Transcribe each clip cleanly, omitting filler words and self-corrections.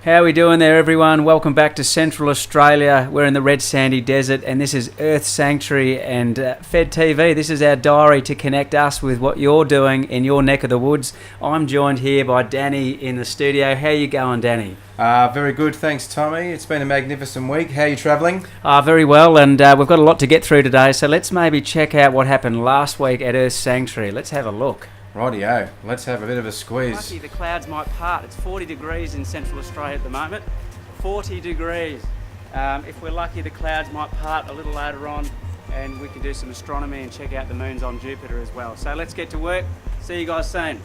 How are we doing there, everyone? Welcome back to Central Australia. We're in the Red Sandy Desert, and this is Earth Sanctuary and Fed TV. This is our diary to connect us with what you're doing in your neck of the woods. I'm joined here by Danny in the studio. How you going, Danny? Very good, thanks, Tommy. It's been a magnificent week. How are you travelling? Very well, and we've got a lot to get through today, so let's maybe check out what happened last week at Earth Sanctuary. Let's have a look. Rightio, let's have a bit of a squeeze. Lucky the clouds might part. It's 40 degrees in Central Australia at the moment. 40 degrees. If we're lucky, the clouds might part a little later on, and we can do some astronomy and check out the moons on Jupiter as well. So let's get to work. See you guys soon.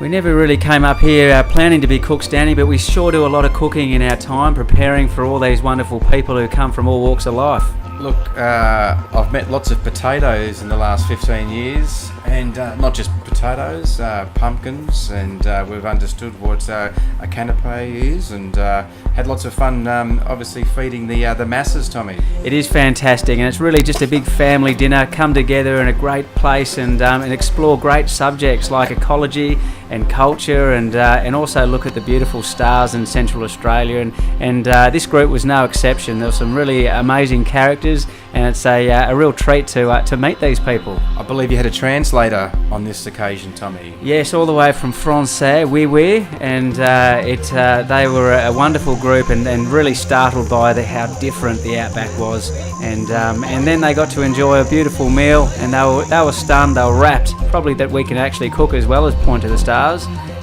We never really came up here planning to be cooks, Danny, but we sure do a lot of cooking in our time, preparing for all these wonderful people who come from all walks of life. Look, I've met lots of potatoes in the last 15 years, and not just potatoes, pumpkins, and we've understood what a canapé is, and had lots of fun, obviously feeding the masses, Tommy. It is fantastic, and it's really just a big family dinner. Come together in a great place and explore great subjects like ecology and culture, and also look at the beautiful stars in Central Australia. And this group was no exception. There were some really amazing characters, and it's a real treat to meet these people. I believe you had a translator on this occasion, Tommy. Yes, all the way from Francais, oui, and they were a wonderful group and really startled by how different the Outback was. And then they got to enjoy a beautiful meal, and they were stunned, they were rapt, probably that we can actually cook as well as point to the stars.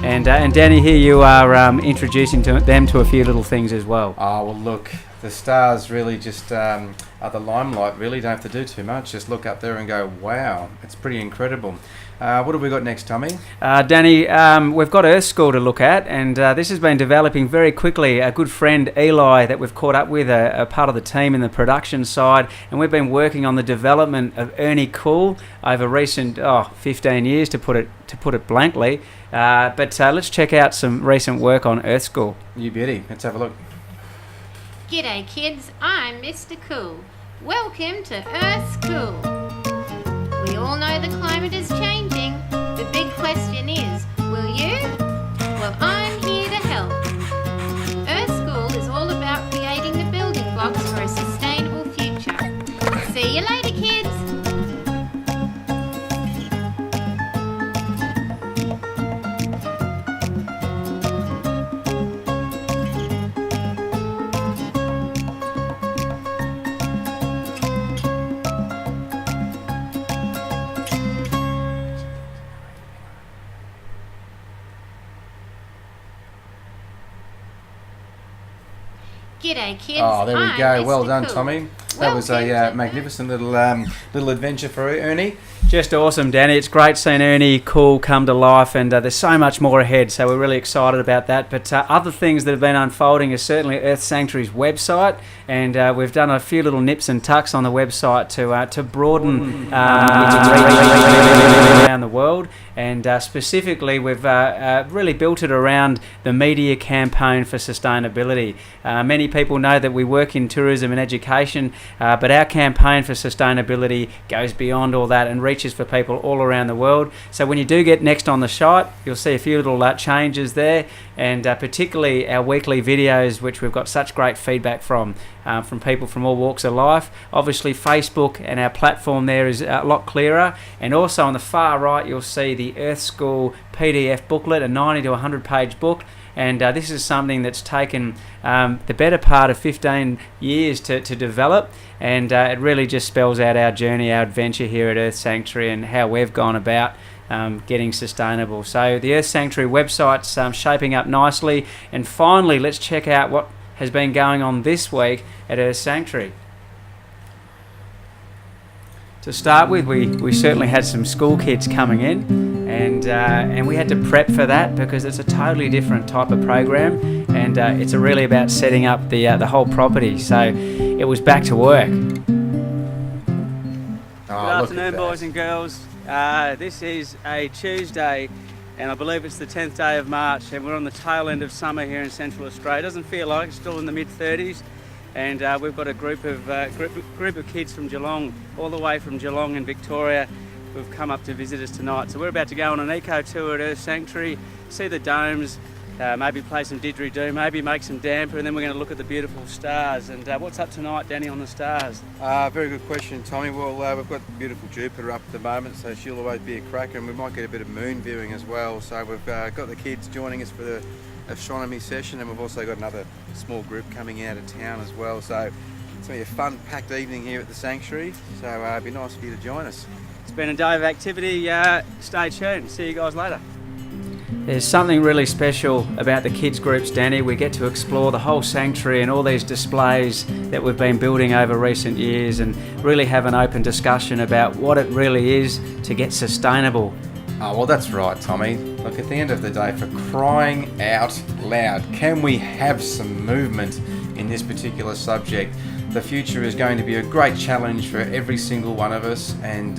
And Danny, here you are introducing them to a few little things as well. Oh, well, look, the stars really just are the limelight, really. Don't have to do too much. Just look up there and go, wow, it's pretty incredible. What have we got next, Tommy? Danny, we've got Earth School to look at, and this has been developing very quickly. A good friend, Eli, that we've caught up with, a part of the team in the production side, and we've been working on the development of Ernie Cool over recent 15 years, to put it blankly. But let's check out some recent work on Earth School. You beauty. Let's have a look. G'day kids, I'm Mr. Cool. Welcome to Earth School. We all know the climate is changing. The big question is, will you? Well, I'm here to help. Earth School is all about creating the building blocks for a sustainable future. See you later, kids. G'day kids. Oh, there we I'm go. Mr. Well done, Cool. Tommy. That was a magnificent little adventure for Ernie. Just awesome, Danny. It's great seeing Ernie Cool come to life, and there's so much more ahead, so we're really excited about that. But other things that have been unfolding is certainly Earth Sanctuary's website, and we've done a few little nips and tucks on the website to broaden around the world, and specifically we've really built it around the media campaign for sustainability. Many people know that we work in tourism and education, but our campaign for sustainability goes beyond all that and reaches for people all around the world. So when you do get next on the site, you'll see a few little changes there, and particularly our weekly videos, which we've got such great feedback from people from all walks of life. Obviously Facebook and our platform there is a lot clearer, and also on the far right you'll see the Earth School PDF booklet, a 90 to 100 page book. And this is something that's taken the better part of 15 years to develop, and it really just spells out our journey, our adventure here at Earth Sanctuary, and how we've gone about getting sustainable. So the Earth Sanctuary website's shaping up nicely, and finally let's check out what has been going on this week at Earth Sanctuary. To start with, we certainly had some school kids coming in, and we had to prep for that because it's a totally different type of program, and it's really about setting up the whole property. So it was back to work. Good afternoon, boys and girls. This is a Tuesday, and I believe it's the 10th day of March, and we're on the tail end of summer here in Central Australia. It doesn't feel like it's still in the mid-30s. And we've got a group of kids from Geelong, all the way from Geelong in Victoria, who've come up to visit us tonight. So we're about to go on an eco tour at Earth Sanctuary, see the domes, maybe play some didgeridoo, maybe make some damper, and then we're going to look at the beautiful stars. And what's up tonight, Danny, on the stars? Very good question, Tommy. Well, we've got beautiful Jupiter up at the moment, so she'll always be a cracker, and we might get a bit of moon viewing as well. So we've got the kids joining us for the astronomy session, and we've also got another small group coming out of town as well. So it's going to be a fun, packed evening here at the sanctuary. So it'd be nice for you to join us. It's been a day of activity. Stay tuned. See you guys later. There's something really special about the kids groups, Danny. We get to explore the whole sanctuary and all these displays that we've been building over recent years, and really have an open discussion about what it really is to get sustainable. Oh, well, that's right, Tommy. Look, at the end of the day, for crying out loud, can we have some movement in this particular subject? The future is going to be a great challenge for every single one of us, and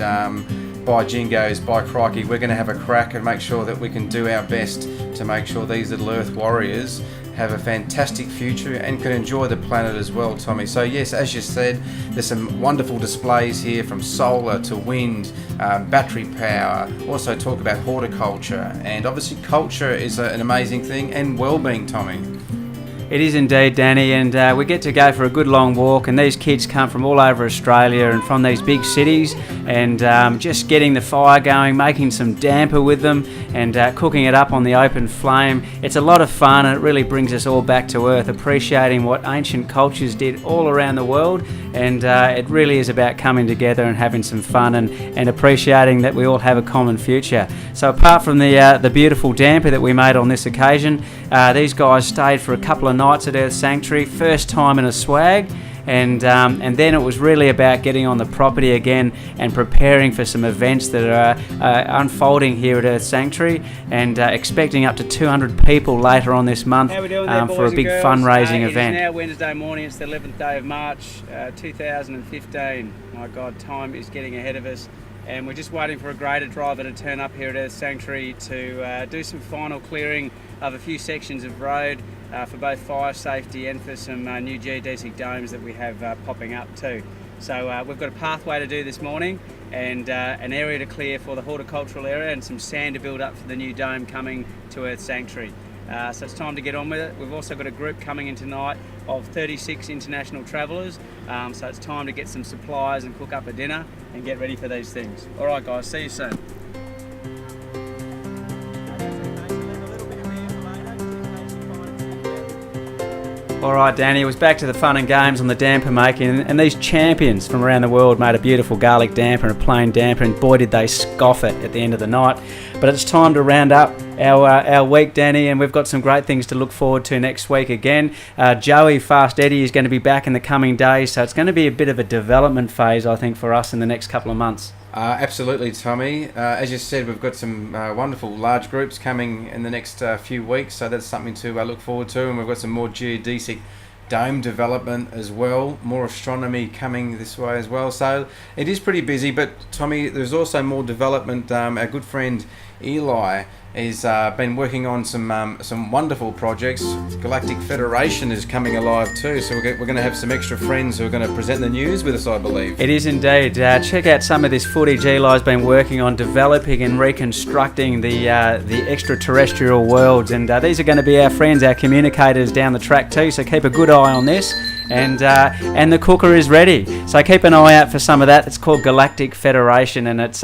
by jingoes, by crikey, we're going to have a crack and make sure that we can do our best to make sure these little Earth warriors have a fantastic future and can enjoy the planet as well, Tommy. So yes, as you said, there's some wonderful displays here, from solar to wind, battery power. Also talk about horticulture, and obviously culture is an amazing thing, and well-being, Tommy. It is indeed, Danny, and we get to go for a good long walk, and these kids come from all over Australia and from these big cities, and just getting the fire going, making some damper with them, and cooking it up on the open flame. It's a lot of fun, and it really brings us all back to earth, appreciating what ancient cultures did all around the world, and it really is about coming together and having some fun, and appreciating that we all have a common future. So apart from the beautiful damper that we made on this occasion, these guys stayed for a couple of nights at Earth Sanctuary, first time in a swag, and then it was really about getting on the property again and preparing for some events that are unfolding here at Earth Sanctuary, and expecting up to 200 people later on this month for a big fundraising event. It is now Wednesday morning, it's the 11th day of March 2015. My God, time is getting ahead of us, and we're just waiting for a grader driver to turn up here at Earth Sanctuary to do some final clearing of a few sections of road for both fire safety and for some new geodesic domes that we have popping up too. So we've got a pathway to do this morning, and an area to clear for the horticultural area, and some sand to build up for the new dome coming to Earth Sanctuary. So it's time to get on with it. We've also got a group coming in tonight of 36 international travellers, so it's time to get some supplies and cook up a dinner and get ready for these things. All right guys, see you soon. Alright, Danny, it was back to the fun and games on the damper making, and these champions from around the world made a beautiful garlic damper and a plain damper, and boy did they scoff it at the end of the night. But it's time to round up our week, Danny, and we've got some great things to look forward to next week again. Joey Fast Eddie is going to be back in the coming days, so it's going to be a bit of a development phase, I think, for us in the next couple of months. Absolutely, Tommy. As you said, we've got some wonderful large groups coming in the next few weeks, so that's something to look forward to. And we've got some more geodesic dome development as well, more astronomy coming this way as well. So it is pretty busy, but Tommy, there's also more development. Our good friend Eli has been working on some wonderful projects. Galactic Federation is coming alive too, so we're going to have some extra friends who are going to present the news with us, I believe. It is indeed. Check out some of this footage Eli's been working on, developing and reconstructing the extraterrestrial worlds, and these are going to be our friends, our communicators down the track too, so keep a good eye on this. And the cooker is ready, so keep an eye out for some of that. It's called Galactic Federation, and it's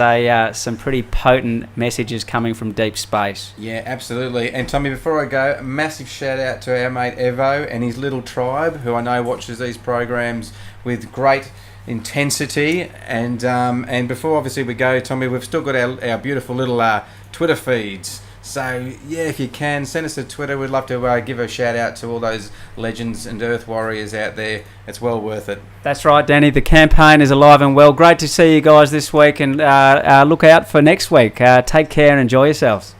some pretty potent messages coming from deep space. Yeah, absolutely. And Tommy, before I go, a massive shout out to our mate Evo and his little tribe, who I know watches these programs with great intensity. And before obviously we go, Tommy, we've still got our beautiful little Twitter feeds. So yeah, if you can, send us a Twitter. We'd love to give a shout out to all those legends and Earth warriors out there. It's well worth it. That's right, Danny. The campaign is alive and well. Great to see you guys this week, and look out for next week. Take care and enjoy yourselves.